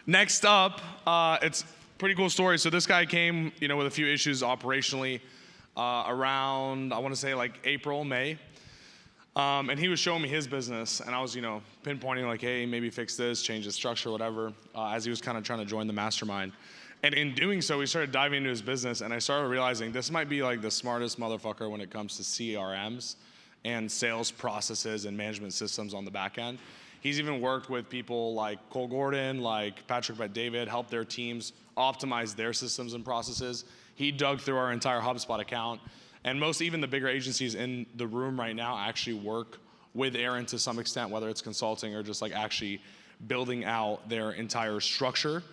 Next up, it's a pretty cool story. So this guy came, with a few issues operationally around, I want to say like April, May. And he was showing me his business, and I was, pinpointing like, hey, maybe fix this, change the structure, whatever, as he was kind of trying to join the mastermind. And in doing so, we started diving into his business, and I started realizing this might be like the smartest motherfucker when it comes to CRMs and sales processes and management systems on the back end. He's even worked with people like Cole Gordon, like Patrick Bet-David, helped their teams optimize their systems and processes. He dug through our entire HubSpot account. And even the bigger agencies in the room right now actually work with Aaron to some extent, whether it's consulting or just like actually building out their entire structure.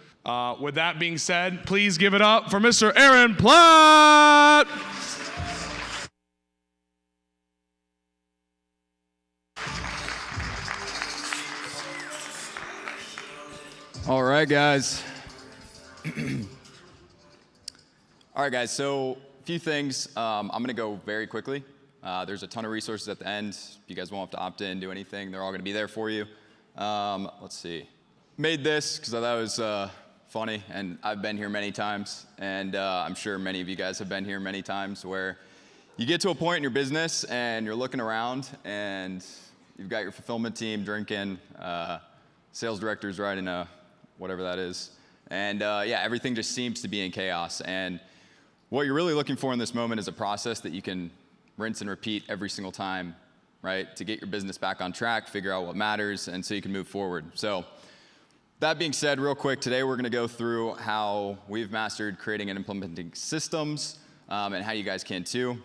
With that being said, please give it up for Mr. Aaron Platt. All right, guys. All right, guys, so a few things. I'm going to go very quickly. There's a ton of resources at the end. If you guys won't have to opt in, do anything, they're all going to be there for you. Let's see. Made this because I thought it was funny, and I've been here many times, and I'm sure many of you guys have been here many times, where you get to a point in your business and you're looking around and you've got your fulfillment team drinking, sales director's riding a whatever that is, and yeah, everything just seems to be in chaos. And what you're really looking for in this moment is a process that you can rinse and repeat every single time, right? To get your business back on track, figure out what matters, and so you can move forward. So that being said, real quick, today we're going to go through how we've mastered creating and implementing systems, and how you guys can too.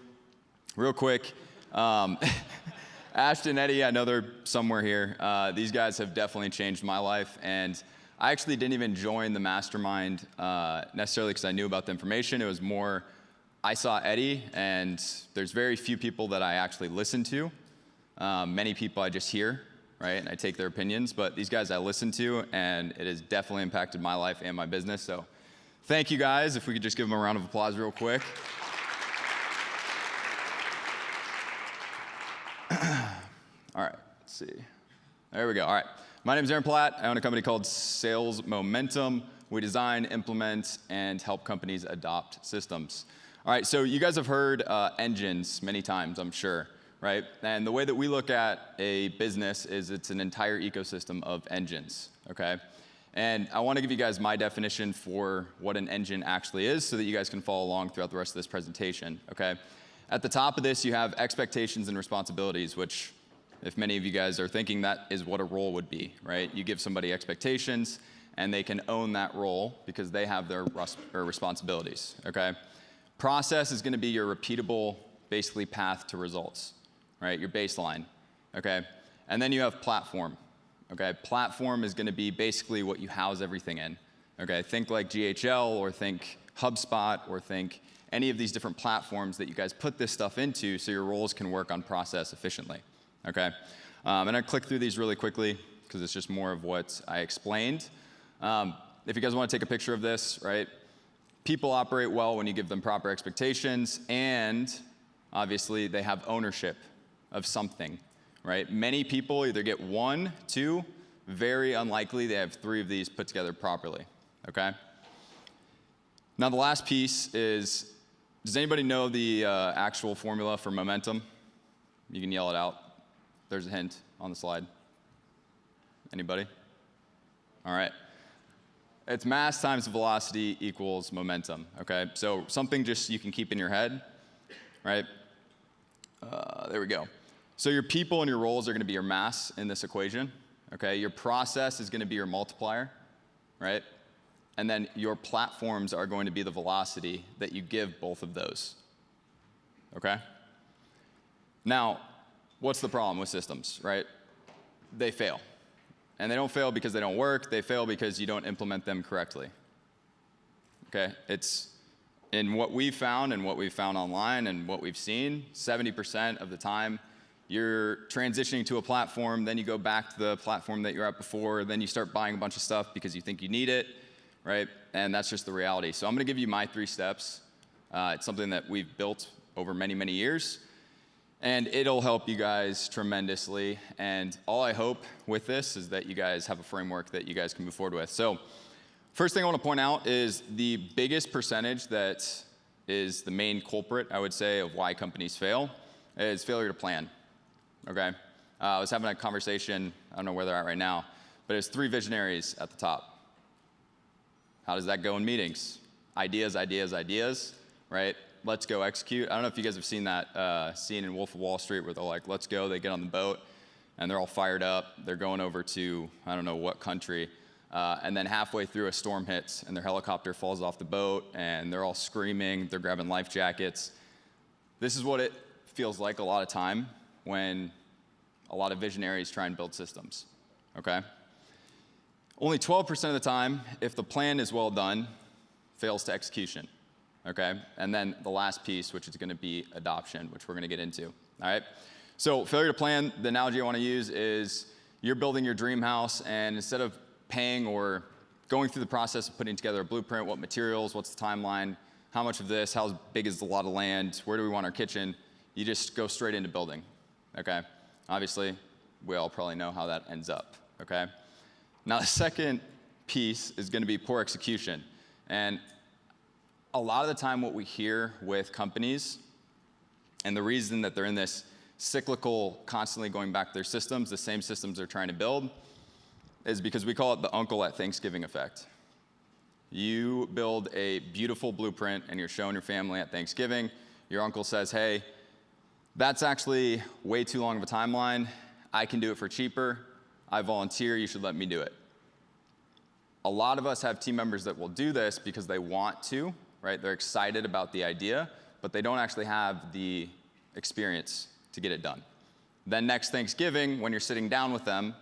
Real quick, Ashton, Eddie, I know they're somewhere here. These guys have definitely changed my life, and I actually didn't even join the mastermind necessarily because I knew about the information. It was more, I saw Eddie, and there's very few people that I actually listen to. Many people I just hear, right, and I take their opinions, but these guys I listen to, and it has definitely impacted my life and my business. So thank you guys. If we could just give them a round of applause real quick. All right, let's see. There we go. All right. My name is Aaron Platt. I own a company called Sales Momentum. We design, implement, and help companies adopt systems. All right, so you guys have heard engines many times, I'm sure, right? And the way that we look at a business is it's an entire ecosystem of engines, okay? And I want to give you guys my definition for what an engine actually is so that you guys can follow along throughout the rest of this presentation, okay? At the top of this, you have expectations and responsibilities, which, if many of you guys are thinking, that is what a role would be, right? You give somebody expectations, and they can own that role because they have their responsibilities, okay? Process is going to be your repeatable, basically, path to results, right? Your baseline, okay? And then you have platform, okay? Platform is going to be basically what you house everything in, okay? Think like GHL, or think HubSpot, or think any of these different platforms that you guys put this stuff into so your roles can work on process efficiently. Okay, and I click through these really quickly because it's just more of what I explained. If you guys want to take a picture of this, right? People operate well when you give them proper expectations, and obviously they have ownership of something, right? Many people either get 1, 2, very unlikely they have 3 of these put together properly, okay? Now the last piece is, does anybody know the actual formula for momentum? You can yell it out. There's a hint on the slide. Anybody? All right. It's mass times velocity equals momentum, okay? So something just you can keep in your head, right? There we go. So your people and your roles are going to be your mass in this equation, okay? Your process is going to be your multiplier, right? And then your platforms are going to be the velocity that you give both of those, okay? Now, what's the problem with systems, right? They fail. And they don't fail because they don't work. They fail because you don't implement them correctly. Okay? It's in what we've found and what we've found online and what we've seen, 70% of the time you're transitioning to a platform, then you go back to the platform that you're at before, then you start buying a bunch of stuff because you think you need it, right? And that's just the reality. So I'm going to give you my 3 steps. It's something that we've built over many, many years. And it'll help you guys tremendously. And all I hope with this is that you guys have a framework that you guys can move forward with. So First thing I want to point out is the biggest percentage that is the main culprit, I would say, of why companies fail is failure to plan, okay? I was having a conversation, I don't know where they're at right now, but it's 3 visionaries at the top. How does that go in meetings? Ideas, ideas, ideas, right? Let's go execute. I don't know if you guys have seen that scene in Wolf of Wall Street where they're like, let's go, they get on the boat, and they're all fired up. They're going over to, I don't know what country, and then halfway through a storm hits, and their helicopter falls off the boat, and they're all screaming, they're grabbing life jackets. This is what it feels like a lot of time when a lot of visionaries try and build systems, okay? Only 12% of the time, if the plan is well done, fails to execution, okay? And then the last piece, which is gonna be adoption, which we're gonna get into, all right? So failure to plan, the analogy I wanna use is you're building your dream house, and instead of paying or going through the process of putting together a blueprint, what materials, what's the timeline, how much of this, how big is the lot of land, where do we want our kitchen, you just go straight into building, okay? Obviously, we all probably know how that ends up, okay? Now, the second piece is gonna be poor execution. And a lot of the time what we hear with companies, and the reason that they're in this cyclical, constantly going back to their systems, the same systems they're trying to build, is because we call it the uncle at Thanksgiving effect. You build a beautiful blueprint and you're showing your family at Thanksgiving. Your uncle says, hey, that's actually way too long of a timeline. I can do it for cheaper. I volunteer, you should let me do it. A lot of us have team members that will do this because they want to, right? They're excited about the idea, but they don't actually have the experience to get it done. Then next Thanksgiving, when you're sitting down with them,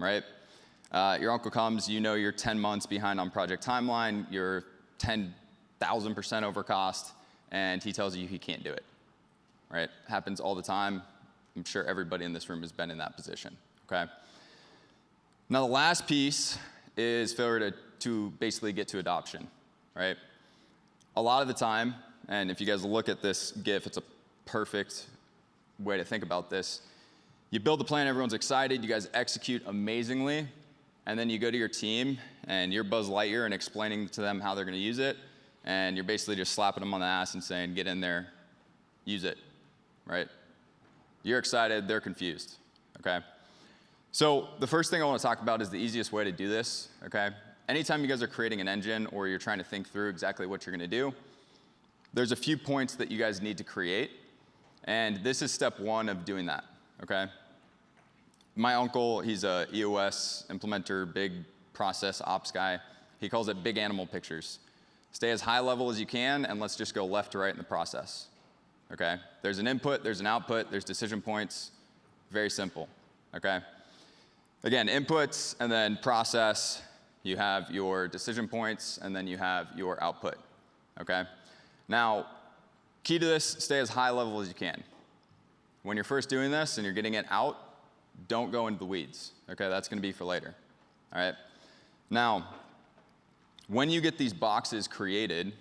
right? Your uncle comes, you know you're 10 months behind on project timeline, you're 10,000% over cost, and he tells you he can't do it, right? Happens all the time. I'm sure everybody in this room has been in that position, okay? Now the last piece is failure to basically get to adoption, right? A lot of the time, and if you guys look at this GIF, it's a perfect way to think about this. You build the plan, everyone's excited, you guys execute amazingly, and then you go to your team and you're Buzz Lightyear and explaining to them how they're gonna use it, and you're basically just slapping them on the ass and saying, get in there, use it, right? You're excited, they're confused, okay? So the first thing I want to talk about is the easiest way to do this, okay? Anytime you guys are creating an engine or you're trying to think through exactly what you're going to do, there's a few points that you guys need to create, and this is step 1 of doing that, okay? My uncle, he's a EOS implementer, big process ops guy. He calls it big animal pictures. Stay as high level as you can, and let's just go left to right in the process, okay? There's an input, there's an output, there's decision points, very simple, okay? Again, inputs and then process, you have your decision points, and then you have your output, okay? Now, key to this, stay as high level as you can. When you're first doing this and you're getting it out, don't go into the weeds, okay? That's gonna be for later, all right? Now, when you get these boxes created,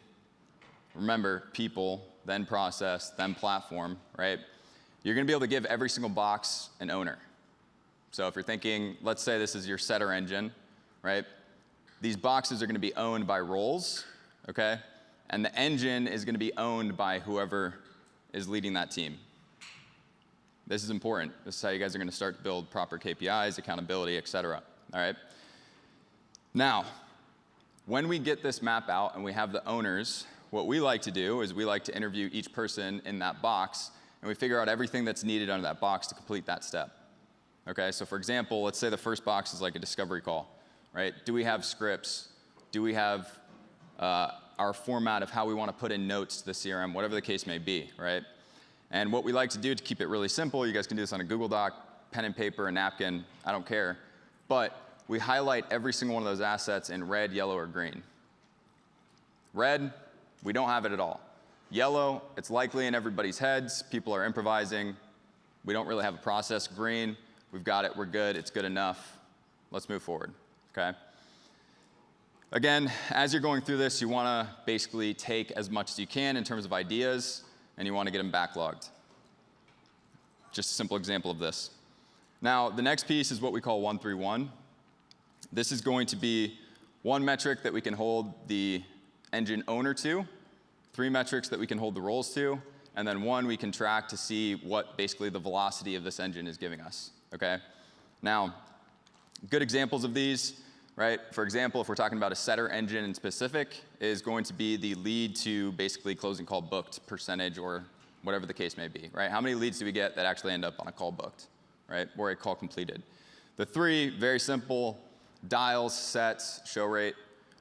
remember, people, then process, then platform, right? You're gonna be able to give every single box an owner. So if you're thinking, let's say this is your setter engine, right? These boxes are gonna be owned by roles, okay? And the engine is gonna be owned by whoever is leading that team. This is important. This is how you guys are gonna start to build proper KPIs, accountability, et cetera, all right? Now, when we get this map out and we have the owners, what we like to do is we like to interview each person in that box, and we figure out everything that's needed under that box to complete that step. Okay, so for example, let's say the first box is like a discovery call, right? Do we have scripts? Do we have our format of how we want to put in notes to the CRM, whatever the case may be, right? And what we like to do to keep it really simple, you guys can do this on a Google Doc, pen and paper, a napkin, I don't care, but we highlight every single one of those assets in red, yellow, or green. Red, we don't have it at all. Yellow, it's likely in everybody's heads, people are improvising, we don't really have a process. Green, we've got it, we're good, it's good enough. Let's move forward, okay? Again, as you're going through this, you wanna basically take as much as you can in terms of ideas, and you wanna get them backlogged. Just a simple example of this. Now, the next piece is what we call 131. This is going to be 1 metric that we can hold the engine owner to, 3 metrics that we can hold the roles to, and then 1 we can track to see what basically the velocity of this engine is giving us, okay? Now, good examples of these, right? For example, if we're talking about a setter engine in specific, is going to be the lead to basically closing call booked percentage or whatever the case may be, right? How many leads do we get that actually end up on a call booked, right? Or a call completed. The 3, very simple, dials, sets, show rate,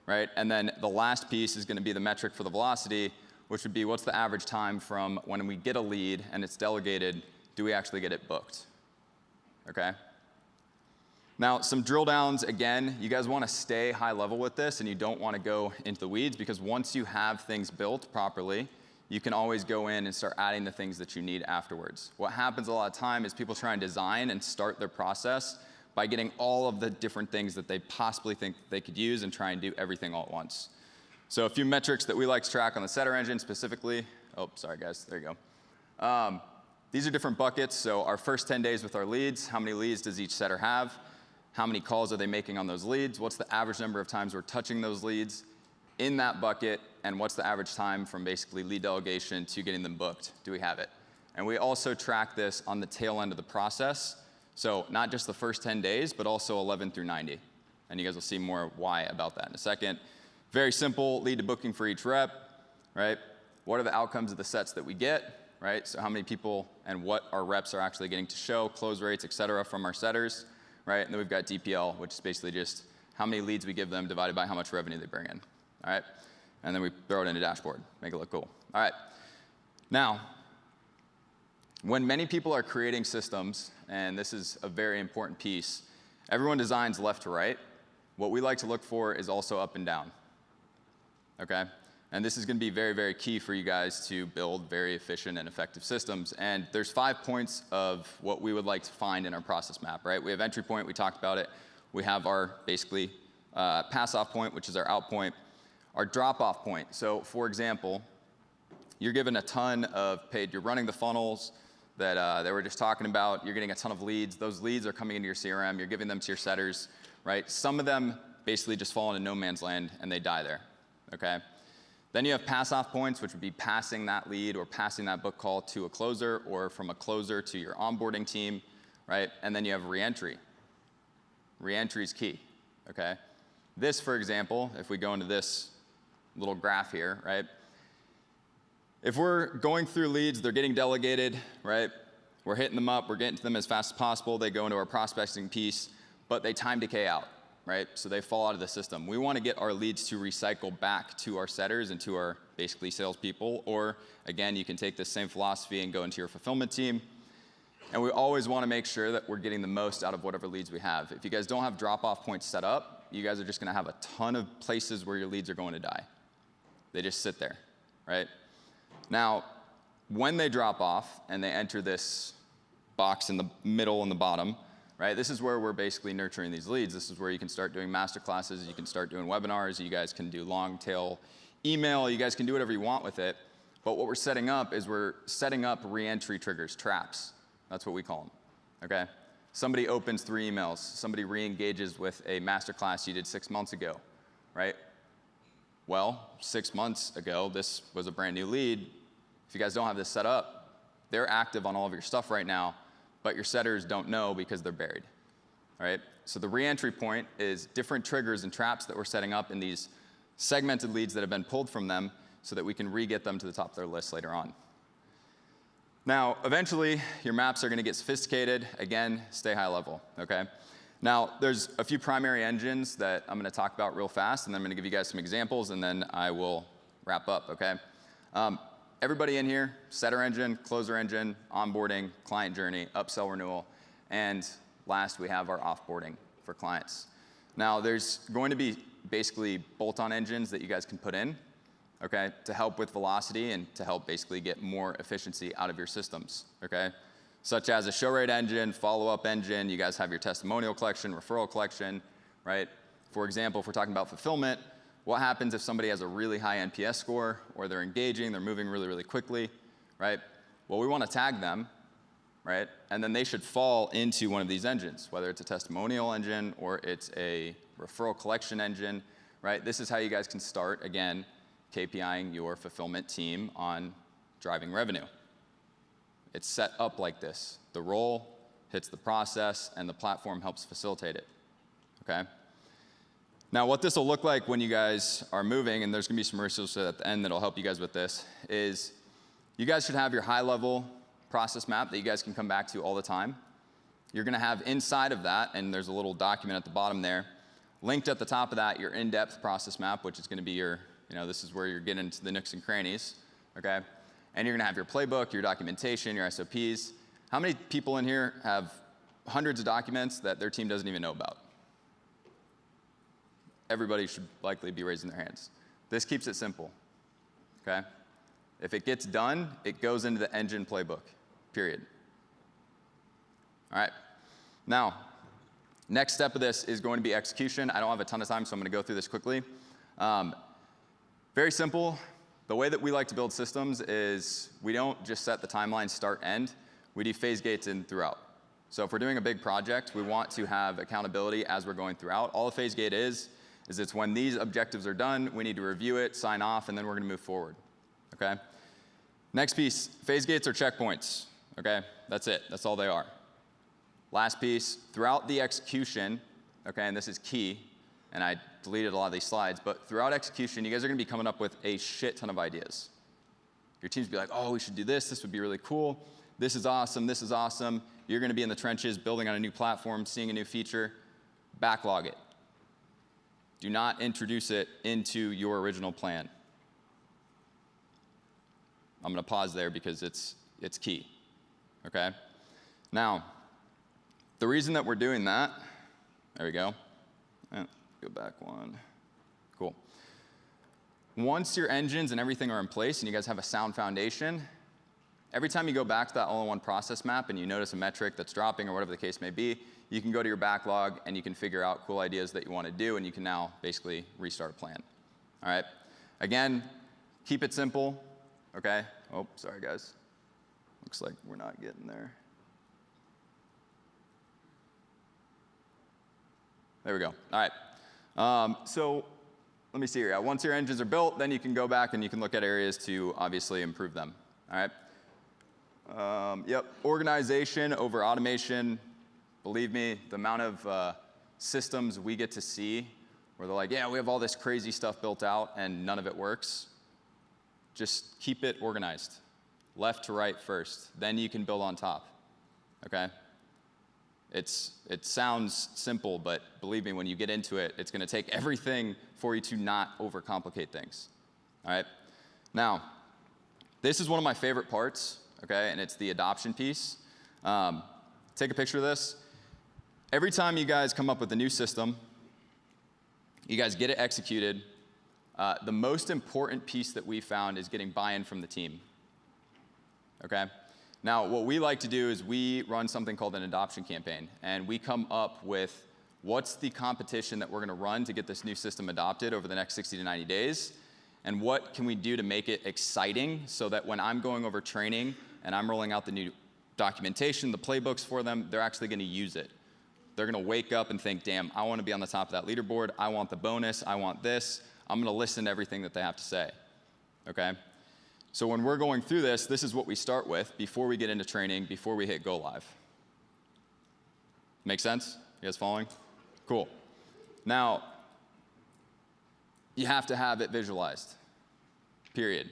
right? And then the last piece is gonna be the metric for the velocity, which would be what's the average time from when we get a lead and it's delegated, do we actually get it booked, okay? Now, some drill downs, again, you guys wanna stay high level with this and you don't wanna go into the weeds because once you have things built properly, you can always go in and start adding the things that you need afterwards. What happens a lot of time is people try and design and start their process by getting all of the different things that they possibly think they could use and try and do everything all at once. So a few metrics that we like to track on the setter engine specifically. Oh, sorry guys, there you go. These are different buckets. So our first 10 days with our leads, how many leads does each setter have? How many calls are they making on those leads? What's the average number of times we're touching those leads in that bucket? And what's the average time from basically lead delegation to getting them booked? Do we have it? And we also track this on the tail end of the process. So not just the first 10 days, but also 11 through 90. And you guys will see more why about that in a second. Very simple lead to booking for each rep, right? What are the outcomes of the sets that we get, right? So how many people and what our reps are actually getting to show, close rates, et cetera, from our setters, right? And then we've got DPL, which is basically just how many leads we give them divided by how much revenue they bring in, all right? And then we throw it in a dashboard, make it look cool. All right, now, when many people are creating systems, and this is a very important piece, everyone designs left to right. What we like to look for is also up and down, okay? And this is gonna be very, very key for you guys to build very efficient and effective systems. And there's 5 points of what we would like to find in our process map, right? We have entry point, we talked about it. We have our basically pass-off point, which is our out point, our drop-off point. So for example, you're given a ton of paid, you're running the funnels that we're just talking about, you're getting a ton of leads. Those leads are coming into your CRM, you're giving them to your setters, right? Some of them basically just fall into no man's land and they die there, okay? Then you have pass-off points, which would be passing that lead or passing that book call to a closer or from a closer to your onboarding team, right? And then you have reentry. Reentry is key, okay? This, for example, if we go into this little graph here, right? If we're going through leads, they're getting delegated, right? We're hitting them up, we're getting to them as fast as possible. They go into our prospecting piece, but they time decay out, right? So they fall out of the system. We want to get our leads to recycle back to our setters and to our basically salespeople. Or again, you can take this same philosophy and go into your fulfillment team. And we always want to make sure that we're getting the most out of whatever leads we have. If you guys don't have drop-off points set up, you guys are just going to have a ton of places where your leads are going to die. They just sit there, right? Now, when they drop off and they enter this box in the middle and the bottom, right, this is where we're basically nurturing these leads. This is where you can start doing masterclasses, you can start doing webinars, you guys can do long tail email, you guys can do whatever you want with it. But what we're setting up is we're setting up reentry triggers, traps. That's what we call them, okay? Somebody opens 3 emails, somebody re-engages with a masterclass you did 6 months ago, right? Well, 6 months ago, this was a brand new lead. If you guys don't have this set up, they're active on all of your stuff right now, but your setters don't know because they're buried, all right? So the reentry point is different triggers and traps that we're setting up in these segmented leads that have been pulled from them so that we can re-get them to the top of their list later on. Now, eventually, your maps are gonna get sophisticated. Again, stay high level, okay? Now, there's a few primary engines that I'm gonna talk about real fast, and then I'm gonna give you guys some examples, and then I will wrap up, okay? Everybody in here, setter engine, closer engine, onboarding, client journey, upsell renewal, and last we have our offboarding for clients. Now, there's going to be basically bolt-on engines that you guys can put in, okay, to help with velocity and to help basically get more efficiency out of your systems, okay? Such as a show rate engine, follow-up engine, you guys have your testimonial collection, referral collection, right? For example, if we're talking about fulfillment, what happens if somebody has a really high NPS score or they're engaging, they're moving really, really quickly, right? Well, we want to tag them, right? And then they should fall into one of these engines, whether it's a testimonial engine or it's a referral collection engine, right? This is how you guys can start, again, KPIing your fulfillment team on driving revenue. It's set up like this. The role hits the process, and the platform helps facilitate it, okay? Now, what this will look like when you guys are moving, and there's gonna be some resources at the end that'll help you guys with this, is you guys should have your high-level process map that you guys can come back to all the time. You're gonna have inside of that, and there's a little document at the bottom there, linked at the top of that, your in-depth process map, which is gonna be your, this is where you're getting into the nooks and crannies, okay? And you're gonna have your playbook, your documentation, your SOPs. How many people in here have hundreds of documents that their team doesn't even know about? Everybody should likely be raising their hands. This keeps it simple, okay? If it gets done, it goes into the engine playbook, period. All right, now, next step of this is going to be execution. I don't have a ton of time, so I'm gonna go through this quickly. Very simple. The way that we like to build systems is we don't just set the timeline start, end. We do phase gates in throughout. So if we're doing a big project, we want to have accountability as we're going throughout. All a phase gate is it's when these objectives are done, we need to review it, sign off, and then we're gonna move forward, okay? Next piece, phase gates are checkpoints, okay? That's it, that's all they are. Last piece, throughout the execution, okay, and this is key, and I deleted a lot of these slides, but throughout execution, you guys are gonna be coming up with a shit ton of ideas. Your teams will be like, oh, we should do this, this would be really cool, this is awesome, this is awesome. You're gonna be in the trenches, building on a new platform, seeing a new feature, backlog it. Do not introduce it into your original plan. I'm gonna pause there because it's key, okay? Now, the reason that we're doing that, there we go. Go back one, cool. Once your engines and everything are in place and you guys have a sound foundation, every time you go back to that all-in-one process map and you notice a metric that's dropping or whatever the case may be, you can go to your backlog and you can figure out cool ideas that you want to do, and you can now basically restart a plan. All right? Again, keep it simple, okay? Oh, sorry, guys. Looks like we're not getting there. There we go. All right. So let me see here. Once your engines are built, then you can go back and you can look at areas to obviously improve them. All right? Yep. Organization over automation. Believe me, the amount of systems we get to see where they're like, yeah, we have all this crazy stuff built out and none of it works. Just keep it organized. Left to right first. Then you can build on top. Okay? It sounds simple, but believe me, when you get into it, it's going to take everything for you to not overcomplicate things. All right? Now, this is one of my favorite parts, okay, and it's the adoption piece. Take a picture of this. Every time you guys come up with a new system, you guys get it executed, the most important piece that we found is getting buy-in from the team, okay? Now, what we like to do is we run something called an adoption campaign, and we come up with what's the competition that we're gonna run to get this new system adopted over the next 60 to 90 days, and what can we do to make it exciting so that when I'm going over training and I'm rolling out the new documentation, the playbooks for them, they're actually gonna use it. They're gonna wake up and think, damn, I wanna be on the top of that leaderboard, I want the bonus, I want this, I'm gonna listen to everything that they have to say, okay? So when we're going through this, this is what we start with before we get into training, before we hit go live. Make sense? You guys following? Cool. Now, you have to have it visualized, period.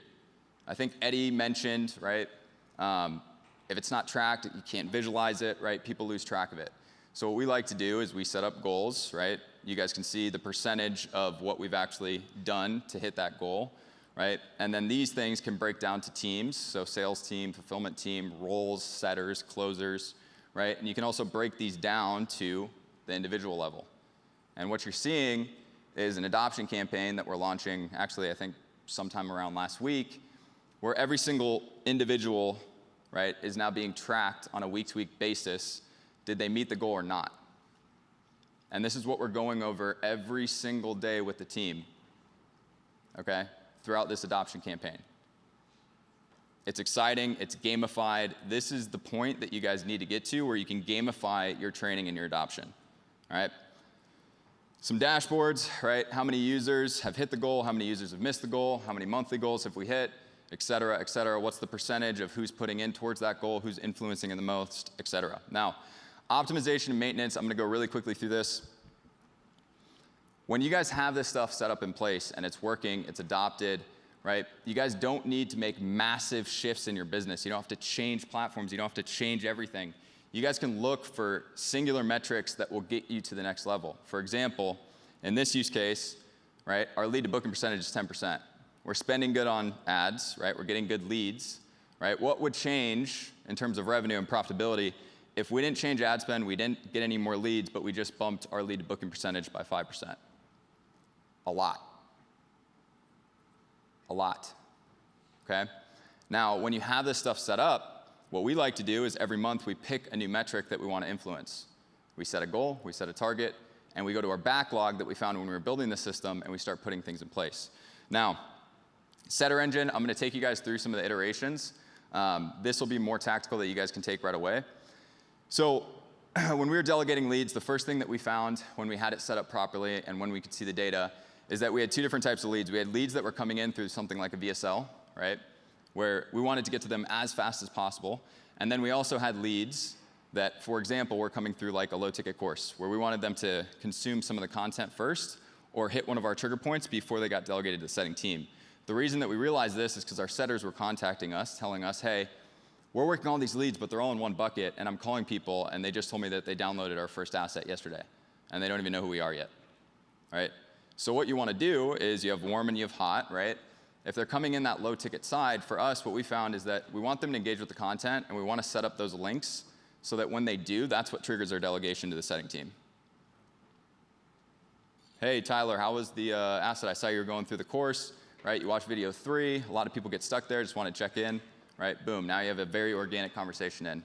I think Eddie mentioned, right, if it's not tracked, you can't visualize it, right? People lose track of it. So what we like to do is we set up goals, right? You guys can see the percentage of what we've actually done to hit that goal, right? And then these things can break down to teams, so sales team, fulfillment team, roles, setters, closers, right? And you can also break these down to the individual level. And what you're seeing is an adoption campaign that we're launching, actually I think sometime around last week, where every single individual, right, is now being tracked on a week-to-week basis. Did they meet the goal or not? And this is what we're going over every single day with the team, okay, throughout this adoption campaign. It's exciting, it's gamified. This is the point that you guys need to get to where you can gamify your training and your adoption, all right? Some dashboards, right? How many users have hit the goal? How many users have missed the goal? How many monthly goals have we hit? Et cetera, et cetera. What's the percentage of who's putting in towards that goal? Who's influencing it the most, et cetera. Now, optimization and maintenance, I'm gonna go really quickly through this. When you guys have this stuff set up in place and it's working, it's adopted, right? You guys don't need to make massive shifts in your business. You don't have to change platforms. You don't have to change everything. You guys can look for singular metrics that will get you to the next level. For example, in this use case, right, our lead to booking percentage is 10%. We're spending good on ads, right? We're getting good leads, right? What would change in terms of revenue and profitability if we didn't change ad spend, we didn't get any more leads, but we just bumped our lead to booking percentage by 5%? A lot. A lot, okay? Now, when you have this stuff set up, what we like to do is every month we pick a new metric that we want to influence. We set a goal, we set a target, and we go to our backlog that we found when we were building the system, and we start putting things in place. Now, setter engine, I'm going to take you guys through some of the iterations. This will be more tactical that you guys can take right away. So when we were delegating leads, the first thing that we found when we had it set up properly and when we could see the data is that we had two different types of leads. We had leads that were coming in through something like a VSL, right, where we wanted to get to them as fast as possible. And then we also had leads that, for example, were coming through like a low-ticket course, where we wanted them to consume some of the content first or hit one of our trigger points before they got delegated to the setting team. The reason that we realized this is because our setters were contacting us, telling us, hey, we're working on all these leads, but they're all in one bucket, and I'm calling people, and they just told me that they downloaded our first asset yesterday, and they don't even know who we are yet, right? So what you want to do is you have warm and you have hot, right? If they're coming in that low ticket side, for us, what we found is that we want them to engage with the content, and we want to set up those links so that when they do, that's what triggers our delegation to the setting team. Hey, Tyler, how was the asset? I saw you were going through the course, right? You watched video 3. A lot of people get stuck there, just want to check in, right? Boom, now you have a very organic conversation in,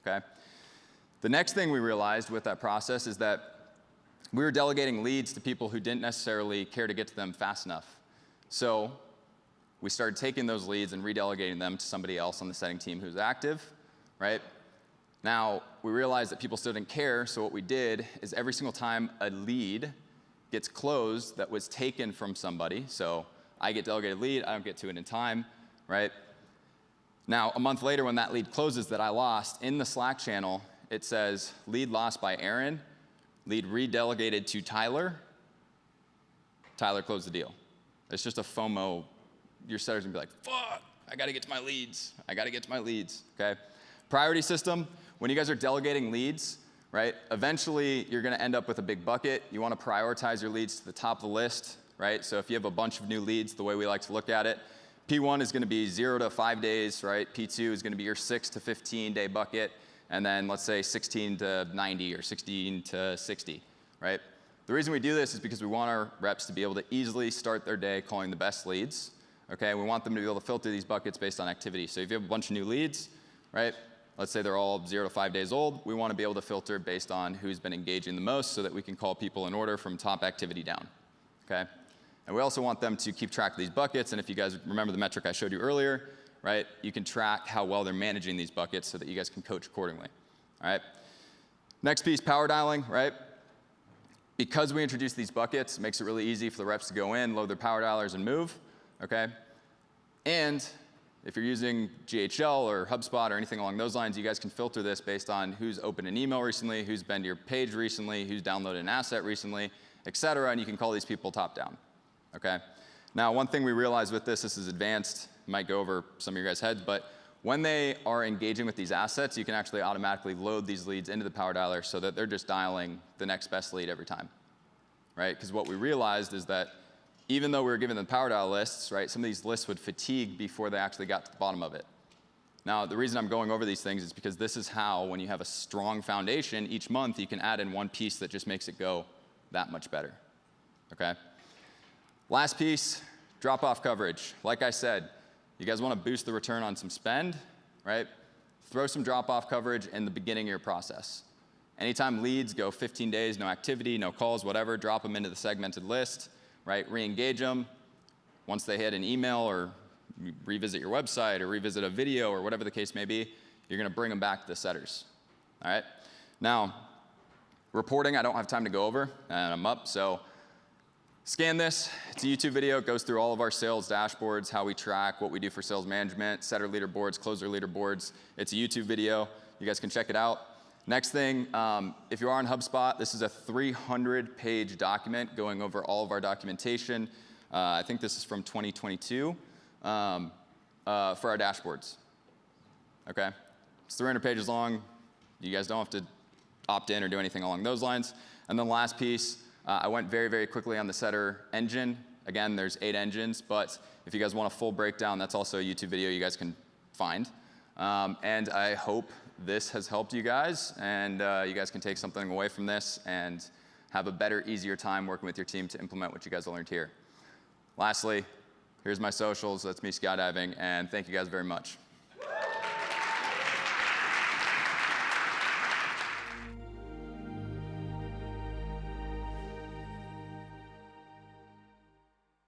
okay? The next thing we realized with that process is that we were delegating leads to people who didn't necessarily care to get to them fast enough. So we started taking those leads and redelegating them to somebody else on the setting team who's active, right? Now, we realized that people still didn't care, so what we did is every single time a lead gets closed that was taken from somebody, so I get delegated lead, I don't get to it in time, right? Now, a month later when that lead closes that I lost, in the Slack channel, it says, lead lost by Aaron, lead redelegated to Tyler, Tyler closed the deal. It's just a FOMO. Your setter's gonna be like, fuck, I gotta get to my leads. I gotta get to my leads, okay? Priority system, when you guys are delegating leads, right, eventually you're gonna end up with a big bucket. You wanna prioritize your leads to the top of the list, right? So if you have a bunch of new leads, the way we like to look at it, P1 is gonna be 0 to 5 days, right? P2 is gonna be your 6 to 15 day bucket, and then let's say 16 to 90 or 16 to 60, right? The reason we do this is because we want our reps to be able to easily start their day calling the best leads, okay? We want them to be able to filter these buckets based on activity. So if you have a bunch of new leads, right? Let's say they're all 0 to 5 days old, we want to be able to filter based on who's been engaging the most so that we can call people in order from top activity down, okay? And we also want them to keep track of these buckets, and if you guys remember the metric I showed you earlier, right, you can track how well they're managing these buckets so that you guys can coach accordingly, all right? Next piece, power dialing, right? Because we introduced these buckets, it makes it really easy for the reps to go in, load their power dialers, and move, okay? And if you're using GHL or HubSpot or anything along those lines, you guys can filter this based on who's opened an email recently, who's been to your page recently, who's downloaded an asset recently, et cetera, and you can call these people top down, okay? Now, one thing we realized with this is advanced, might go over some of your guys' heads, but when they are engaging with these assets, you can actually automatically load these leads into the power dialer so that they're just dialing the next best lead every time, right? Because what we realized is that even though we were given the power dial lists, right, some of these lists would fatigue before they actually got to the bottom of it. Now, the reason I'm going over these things is because this is how, when you have a strong foundation, each month you can add in one piece that just makes it go that much better, okay? Last piece, drop-off coverage. Like I said, you guys want to boost the return on some spend, right? Throw some drop-off coverage in the beginning of your process. Anytime leads go 15 days, no activity, no calls, whatever, drop them into the segmented list, right? Re-engage them. Once they hit an email or revisit your website or revisit a video or whatever the case may be, you're going to bring them back to the setters, all right? Now, Reporting, I don't have time to go over, and I'm up, so scan this. It's a YouTube video. It goes through all of our sales dashboards, how we track, what we do for sales management, setter leaderboards, closer leaderboards. It's a YouTube video. You guys can check it out. Next thing, if you are on HubSpot, this is a 300-page document going over all of our documentation. I think this is from 2022 for our dashboards. Okay? It's 300 pages long. You guys don't have to opt in or do anything along those lines. And then the last piece, I went very, very quickly on the setter engine. Again, there's 8 engines, but if you guys want a full breakdown, that's also a YouTube video you guys can find. And I hope this has helped you guys, and you guys can take something away from this and have a better, easier time working with your team to implement what you guys learned here. Lastly, here's my socials. That's me skydiving, and thank you guys very much.